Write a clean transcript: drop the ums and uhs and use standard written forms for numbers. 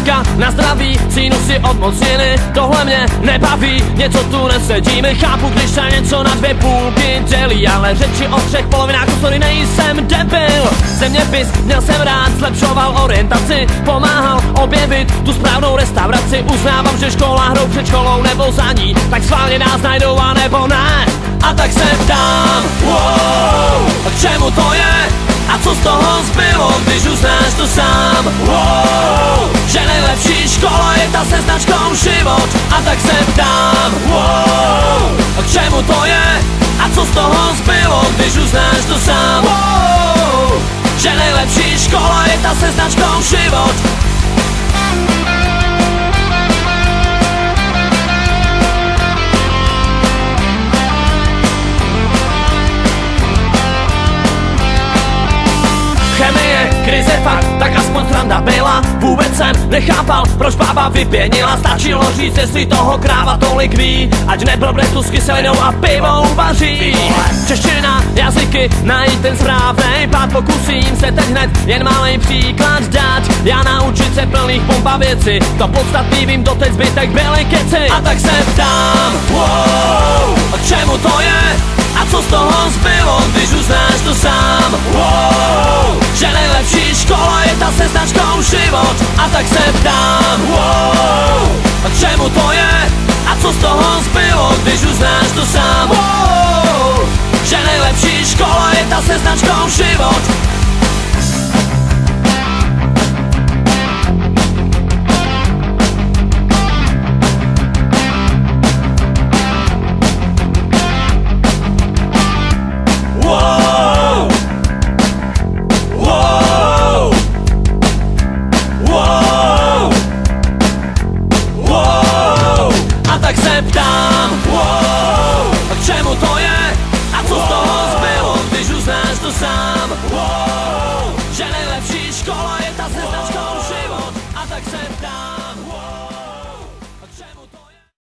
Dávka na zdraví, sinusy odmocněny, tohle mě nebaví, něco tu nesedíme. Chápu, když se něco na dvě půlky dělí, ale řeči o třech polovinách, sorry, nejsem debil. Zeměpis měl jsem rád, zlepšoval orientaci, pomáhal objevit tu správnou restauraci. Uznávám, že škola hrou před školou nebo za ní, tak schválně nás najdou a nebo ne. A tak se ptám, wow, k čemu to je? A co z toho zbylo, když uznáš to sám? Wow, že nejlepší škola je ta se značkou život. A tak se ptám, wow, k čemu to je? A co z toho zbylo, když uznáš to sám? Wow, že nejlepší škola je ta se značkou život. Chemie, krize fakt, tak aspoň sranda byla. Vůbec jsem nechápal, proč bába vypěnila. Stačilo říct, jestli toho kráva tolik ví, ať neblbne tu s kyselinou a pivo uvaří. Čeština, jazyky, najít ten správnej pád. Pokusím se teď hned jen malej příklad dát. Já naučit se plných pompa věci, to podstatný vím, doteď zbytek byly keci. A tak se ptám, wow, k čemu to je? A co z toho zbylo, když uznáš to sám? Wow, že nejlepší škola je ta se značkou život. A tak se ptám, wow, k čemu to je? A co z toho zbylo, když uznáš to sám? Wow, že nejlepší škola je ta se značkou život. Ptám, wow, k čemu to je? A co z toho zbylo, když uznáš to sám? Wow, že nejlepší škola je ta se značkou život. A tak se ptám.